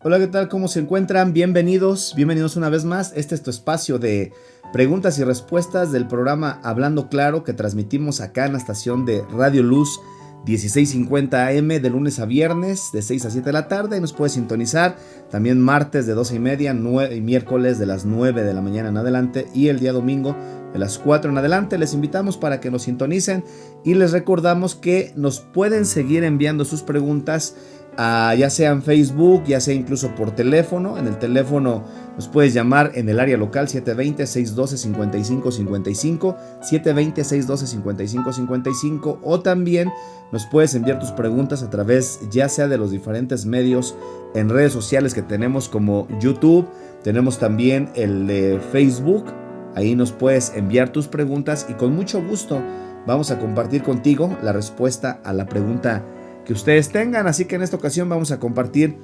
Hola, ¿qué tal? ¿Cómo se encuentran? Bienvenidos una vez más. Este es tu espacio de preguntas y respuestas del programa Hablando Claro que transmitimos acá en la estación de Radio Luz 1650 AM de lunes a viernes de 6 a 7 de la tarde y nos puedes sintonizar también martes de 12 y media y miércoles de las 9 de la mañana en adelante y el día domingo de las 4 en adelante. Les invitamos para que nos sintonicen y les recordamos que nos pueden seguir enviando sus preguntas ya sea en Facebook, ya sea incluso por teléfono. En el teléfono nos puedes llamar en el área local 720-612-5555, 720-612-5555, o también nos puedes enviar tus preguntas a través ya sea de los diferentes medios en redes sociales que tenemos como YouTube, tenemos también el de Facebook. Ahí nos puedes enviar tus preguntas y con mucho gusto vamos a compartir contigo la respuesta a la pregunta que ustedes tengan. Así que en esta ocasión vamos a compartir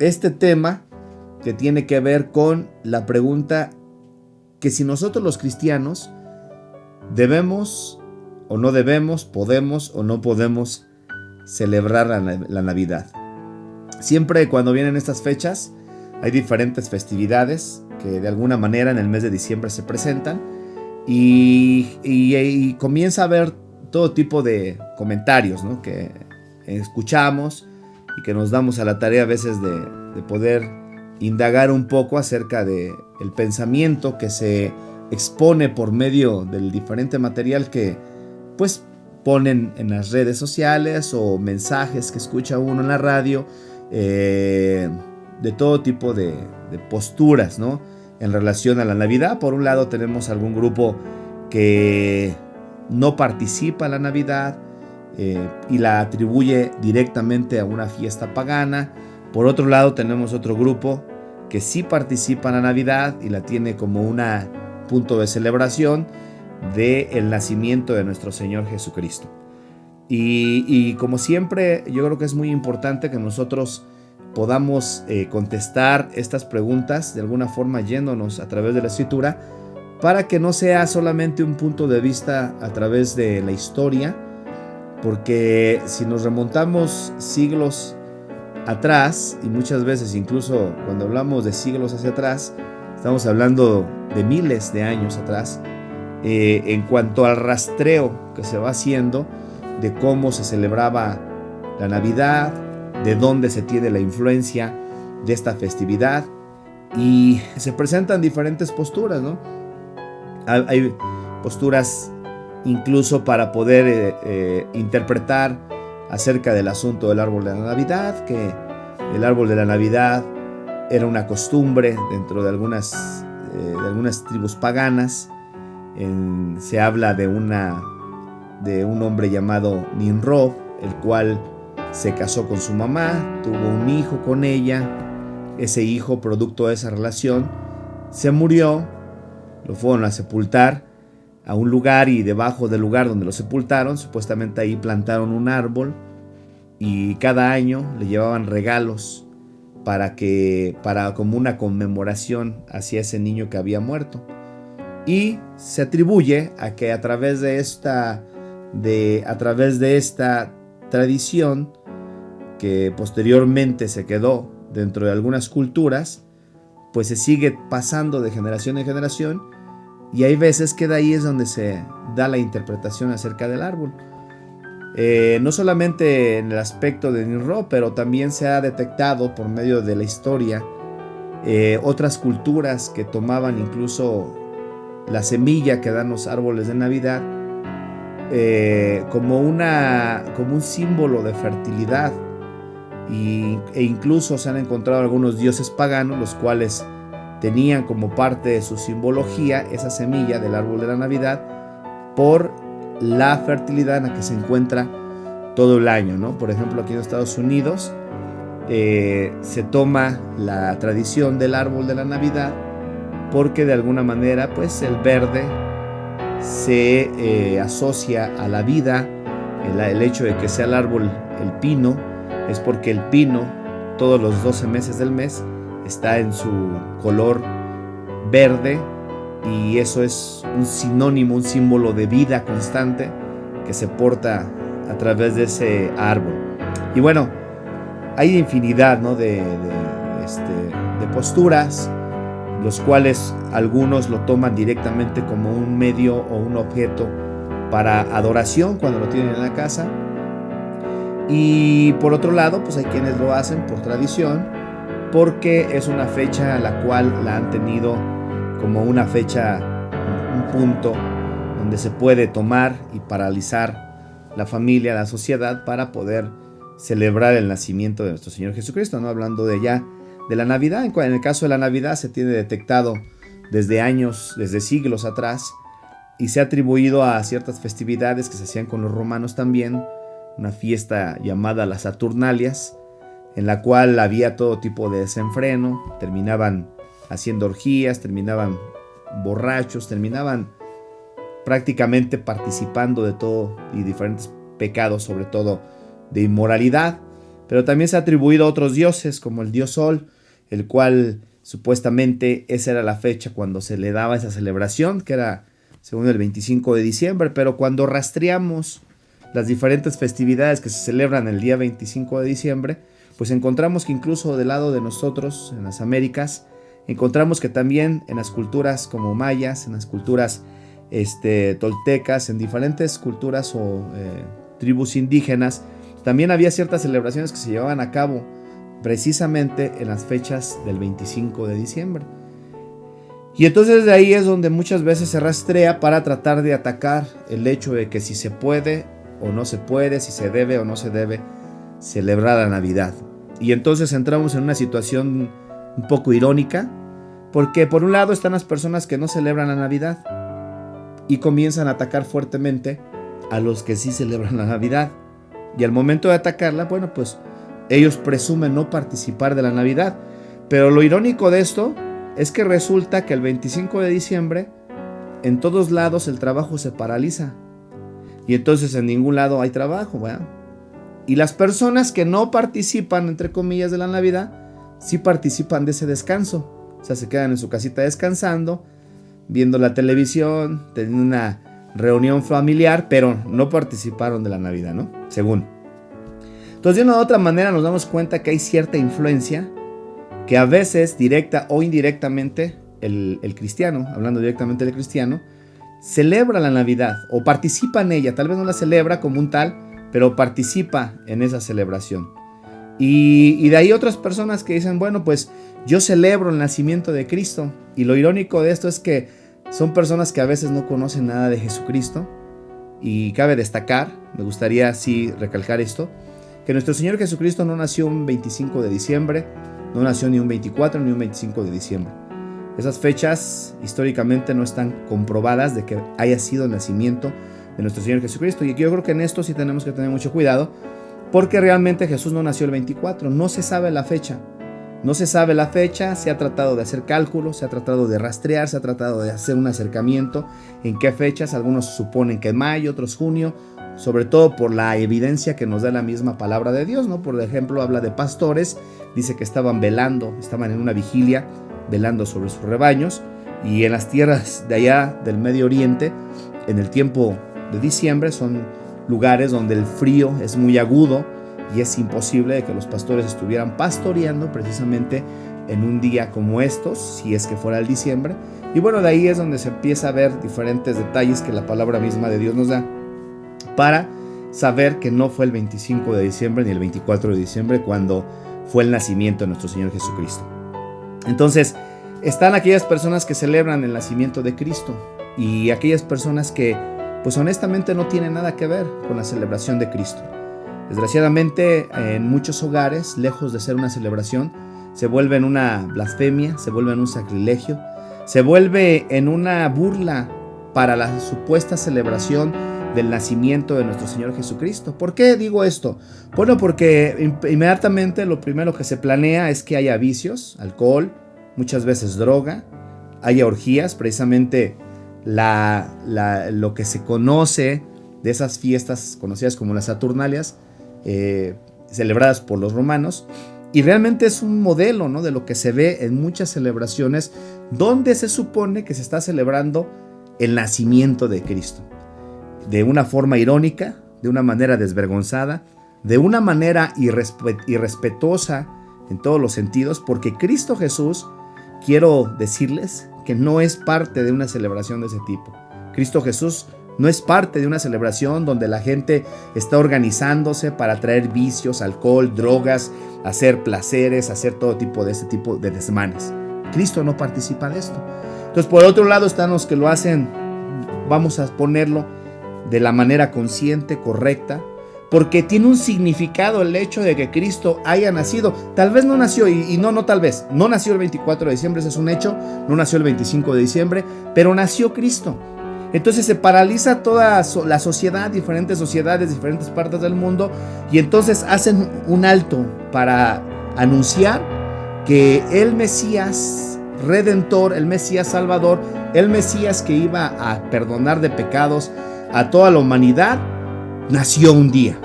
este tema que tiene que ver con la pregunta que si nosotros los cristianos debemos o no debemos, podemos o no podemos celebrar la Navidad. Siempre cuando vienen estas fechas hay diferentes festividades que de alguna manera en el mes de diciembre se presentan y comienza a haber todo tipo de comentarios, ¿no?, que escuchamos y que nos damos a la tarea a veces de poder indagar un poco acerca de el pensamiento que se expone por medio del diferente material que pues ponen en las redes sociales o mensajes que escucha uno en la radio, de todo tipo de posturas, ¿no?, en relación a la Navidad. Por un lado tenemos algún grupo que no participa en la Navidad, y la atribuye directamente a una fiesta pagana. Por otro lado tenemos otro grupo que sí participa en la Navidad y la tiene como un punto de celebración del nacimiento de nuestro Señor Jesucristo. Y como siempre, yo creo que es muy importante que nosotros podamos contestar estas preguntas de alguna forma yéndonos a través de la Escritura, para que no sea solamente un punto de vista a través de la historia, porque si nos remontamos siglos atrás, y muchas veces incluso cuando hablamos de siglos hacia atrás, estamos hablando de miles de años atrás, en cuanto al rastreo que se va haciendo de cómo se celebraba la Navidad, de dónde se tiene la influencia de esta festividad, y se presentan diferentes posturas, ¿no? Hay posturas incluso para poder interpretar acerca del asunto del árbol de la Navidad, que el árbol de la Navidad era una costumbre dentro de algunas tribus paganas. Se habla de un hombre llamado Nimrod, el cual se casó con su mamá, tuvo un hijo con ella. Ese hijo, producto de esa relación, se murió, lo fueron a sepultar a un lugar, y debajo del lugar donde lo sepultaron, supuestamente ahí plantaron un árbol y cada año le llevaban regalos para como una conmemoración hacia ese niño que había muerto. Y se atribuye a que a través de esta tradición, que posteriormente se quedó dentro de algunas culturas, pues se sigue pasando de generación en generación. Y hay veces que de ahí es donde se da la interpretación acerca del árbol. No solamente en el aspecto de Nimrod, pero también se ha detectado por medio de la historia otras culturas que tomaban incluso la semilla que dan los árboles de Navidad como un símbolo de fertilidad. E incluso se han encontrado algunos dioses paganos los cuales tenían como parte de su simbología esa semilla del árbol de la Navidad por la fertilidad en la que se encuentra todo el año, ¿no? Por ejemplo, aquí en Estados Unidos se toma la tradición del árbol de la Navidad porque de alguna manera pues el verde se asocia a la vida. El hecho de que sea el árbol, el pino, es porque el pino todos los 12 meses del mes está en su color verde, y eso es un sinónimo, un símbolo de vida constante que se porta a través de ese árbol. Y bueno, hay infinidad, ¿no?, de de posturas, los cuales algunos lo toman directamente como un medio o un objeto para adoración cuando lo tienen en la casa. Y por otro lado, pues hay quienes lo hacen por tradición, porque es una fecha a la cual la han tenido como una fecha, un punto donde se puede tomar y paralizar la familia, la sociedad, para poder celebrar el nacimiento de nuestro Señor Jesucristo, ¿no? Hablando de ya de la Navidad. En el caso de la Navidad se tiene detectado desde años, desde siglos atrás, y se ha atribuido a ciertas festividades que se hacían con los romanos también, una fiesta llamada las Saturnalias, en la cual había todo tipo de desenfreno, terminaban haciendo orgías, terminaban borrachos, terminaban prácticamente participando de todo y diferentes pecados, sobre todo de inmoralidad. Pero también se ha atribuido a otros dioses, como el dios Sol, el cual supuestamente esa era la fecha cuando se le daba esa celebración, que era según el 25 de diciembre, pero cuando rastreamos las diferentes festividades que se celebran el día 25 de diciembre, pues encontramos que incluso del lado de nosotros, en las Américas, encontramos que también en las culturas como mayas, en las culturas toltecas, en diferentes culturas o tribus indígenas, también había ciertas celebraciones que se llevaban a cabo precisamente en las fechas del 25 de diciembre. Y entonces de ahí es donde muchas veces se rastrea para tratar de atacar el hecho de que si se puede o no se puede, si se debe o no se debe celebrar la Navidad. Y entonces entramos en una situación un poco irónica, porque por un lado están las personas que no celebran la Navidad y comienzan a atacar fuertemente a los que sí celebran la Navidad. Y al momento de atacarla, bueno, pues ellos presumen no participar de la Navidad. Pero lo irónico de esto es que resulta que el 25 de diciembre en todos lados el trabajo se paraliza. Y entonces en ningún lado hay trabajo, ¿verdad? Y las personas que no participan, entre comillas, de la Navidad, sí participan de ese descanso. O sea, se quedan en su casita descansando, viendo la televisión, teniendo una reunión familiar, pero no participaron de la Navidad, ¿no? Según. Entonces, de una u otra manera nos damos cuenta que hay cierta influencia que a veces, directa o indirectamente, el cristiano, hablando directamente del cristiano, celebra la Navidad o participa en ella. Tal vez no la celebra como un tal, pero participa en esa celebración. Y de ahí otras personas que dicen, bueno, pues yo celebro el nacimiento de Cristo. Y lo irónico de esto es que son personas que a veces no conocen nada de Jesucristo. Y cabe destacar, me gustaría así recalcar esto, que nuestro Señor Jesucristo no nació un 25 de diciembre, no nació ni un 24 ni un 25 de diciembre. Esas fechas históricamente no están comprobadas de que haya sido el nacimiento de nuestro Señor Jesucristo. Y yo creo que en esto sí tenemos que tener mucho cuidado, porque realmente Jesús no nació el 24, no se sabe la fecha. No se sabe la fecha, se ha tratado de hacer cálculos, se ha tratado de rastrear, se ha tratado de hacer un acercamiento en qué fechas. Algunos suponen que mayo, otros junio, sobre todo por la evidencia que nos da la misma palabra de Dios, ¿no? Por ejemplo, habla de pastores, dice que estaban velando, estaban en una vigilia, velando sobre sus rebaños, y en las tierras de allá del Medio Oriente, en el tiempo de diciembre, son lugares donde el frío es muy agudo y es imposible de que los pastores estuvieran pastoreando precisamente en un día como estos, si es que fuera el diciembre. Y bueno, de ahí es donde se empieza a ver diferentes detalles que la palabra misma de Dios nos da para saber que no fue el 25 de diciembre ni el 24 de diciembre cuando fue el nacimiento de nuestro Señor Jesucristo. Entonces, están aquellas personas que celebran el nacimiento de Cristo y aquellas personas que, pues honestamente, no tienen nada que ver con la celebración de Cristo. Desgraciadamente, en muchos hogares, lejos de ser una celebración, se vuelve en una blasfemia, se vuelve en un sacrilegio, se vuelve en una burla para la supuesta celebración del nacimiento de nuestro Señor Jesucristo. ¿Por qué digo esto? Bueno, porque inmediatamente lo primero que se planea es que haya vicios, alcohol, muchas veces droga, haya orgías, precisamente lo que se conoce de esas fiestas conocidas como las Saturnalias, celebradas por los romanos, y realmente es un modelo, ¿no?, de lo que se ve en muchas celebraciones donde se supone que se está celebrando el nacimiento de Cristo, de una forma irónica, de una manera desvergonzada, de una manera irrespetuosa en todos los sentidos, porque Cristo Jesús, quiero decirles que no es parte de una celebración de ese tipo. Cristo Jesús no es parte de una celebración donde la gente está organizándose para traer vicios, alcohol, drogas, hacer placeres, hacer todo tipo de ese tipo de desmanes. Cristo no participa de esto. Entonces, por otro lado están los que lo hacen, vamos a ponerlo de la manera consciente, correcta, porque tiene un significado el hecho de que Cristo haya nacido. Tal vez no nació, no nació el 24 de diciembre, ese es un hecho, no nació el 25 de diciembre, pero nació Cristo. Entonces se paraliza toda la sociedad, diferentes sociedades, diferentes partes del mundo, y entonces hacen un alto para anunciar que el Mesías Redentor, el Mesías Salvador, el Mesías que iba a perdonar de pecados a toda la humanidad, nació un día.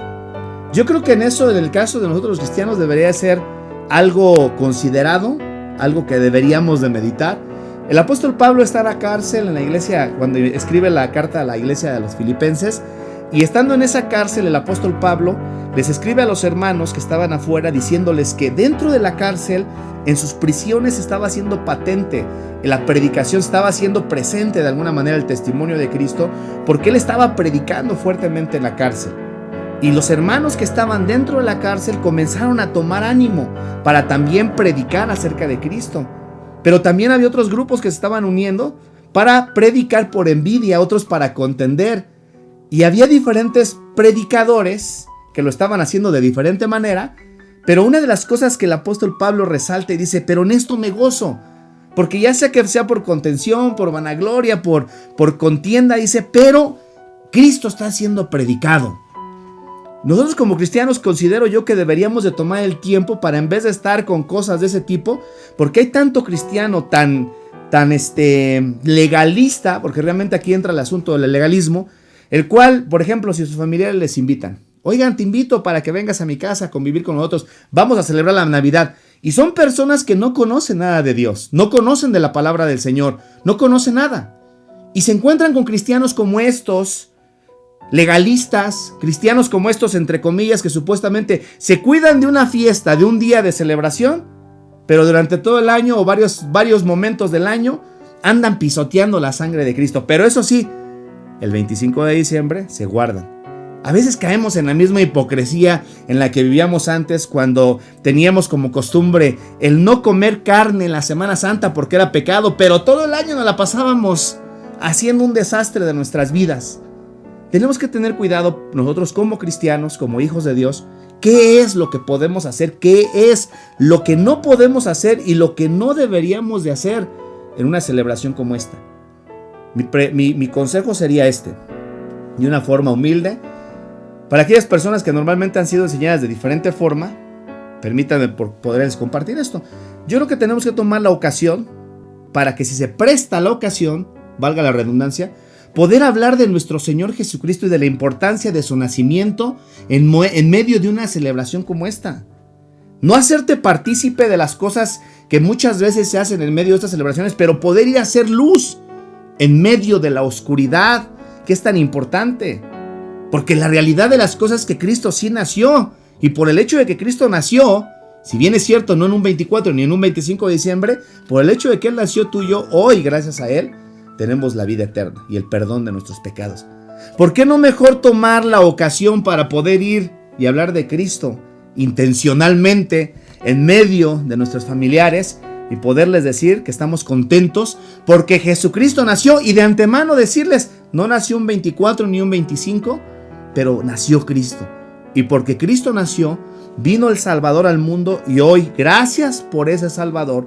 Yo creo que en el caso de nosotros los cristianos, debería ser algo considerado, algo que deberíamos de meditar. El apóstol Pablo está en la cárcel en la iglesia cuando escribe la carta a la iglesia de los Filipenses, y estando en esa cárcel el apóstol Pablo les escribe a los hermanos que estaban afuera diciéndoles que dentro de la cárcel, en sus prisiones, estaba siendo patente la predicación, estaba siendo presente de alguna manera el testimonio de Cristo, porque él estaba predicando fuertemente en la cárcel. Y los hermanos que estaban dentro de la cárcel comenzaron a tomar ánimo para también predicar acerca de Cristo. Pero también había otros grupos que se estaban uniendo para predicar por envidia, otros para contender. Y había diferentes predicadores que lo estaban haciendo de diferente manera. Pero una de las cosas que el apóstol Pablo resalta y dice: pero en esto me gozo, porque ya sea que sea por contención, por vanagloria, por contienda, dice, pero Cristo está siendo predicado. Nosotros como cristianos considero yo que deberíamos de tomar el tiempo para, en vez de estar con cosas de ese tipo, porque hay tanto cristiano tan legalista, porque realmente aquí entra el asunto del legalismo, el cual, por ejemplo, si sus familiares les invitan: oigan, te invito para que vengas a mi casa a convivir con nosotros, vamos a celebrar la Navidad. Y son personas que no conocen nada de Dios, no conocen de la palabra del Señor, no conocen nada. Y se encuentran con cristianos como estos, legalistas, cristianos como estos, entre comillas, que supuestamente se cuidan de una fiesta, de un día de celebración, pero durante todo el año o varios momentos del año andan pisoteando la sangre de Cristo. Pero eso sí, el 25 de diciembre se guardan. A veces caemos en la misma hipocresía en la que vivíamos antes, cuando teníamos como costumbre el no comer carne en la Semana Santa porque era pecado, pero todo el año nos la pasábamos haciendo un desastre de nuestras vidas. Tenemos que tener cuidado nosotros como cristianos, como hijos de Dios, qué es lo que podemos hacer, qué es lo que no podemos hacer y lo que no deberíamos de hacer en una celebración como esta. Mi consejo sería de una forma humilde, para aquellas personas que normalmente han sido enseñadas de diferente forma. Permítanme poderles compartir esto. Yo creo que tenemos que tomar la ocasión para que, si se presta la ocasión, valga la redundancia, poder hablar de nuestro Señor Jesucristo y de la importancia de su nacimiento en medio de una celebración como esta. No hacerte partícipe de las cosas que muchas veces se hacen en medio de estas celebraciones, pero poder ir a hacer luz en medio de la oscuridad que es tan importante. Porque la realidad de las cosas es que Cristo sí nació, y por el hecho de que Cristo nació, si bien es cierto, no en un 24 ni en un 25 de diciembre, por el hecho de que Él nació tú y yo, hoy gracias a Él tenemos la vida eterna y el perdón de nuestros pecados. ¿Por qué no mejor tomar la ocasión para poder ir y hablar de Cristo intencionalmente en medio de nuestros familiares y poderles decir que estamos contentos porque Jesucristo nació, y de antemano decirles: no nació un 24 ni un 25, pero nació Cristo. Y porque Cristo nació, vino el Salvador al mundo, y hoy, gracias por ese Salvador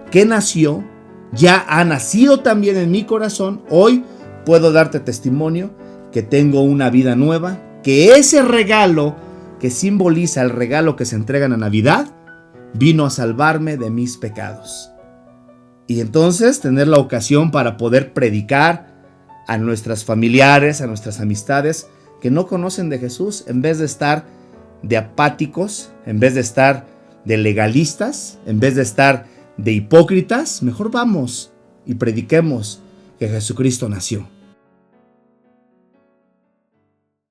que nació, ya ha nacido también en mi corazón. Hoy puedo darte testimonio que tengo una vida nueva, que ese regalo que simboliza el regalo que se entrega en la Navidad vino a salvarme de mis pecados. Y entonces tener la ocasión para poder predicar a nuestras familiares, a nuestras amistades que no conocen de Jesús, en vez de estar de apáticos, en vez de estar de legalistas, en vez de estar de hipócritas, mejor vamos y prediquemos que Jesucristo nació.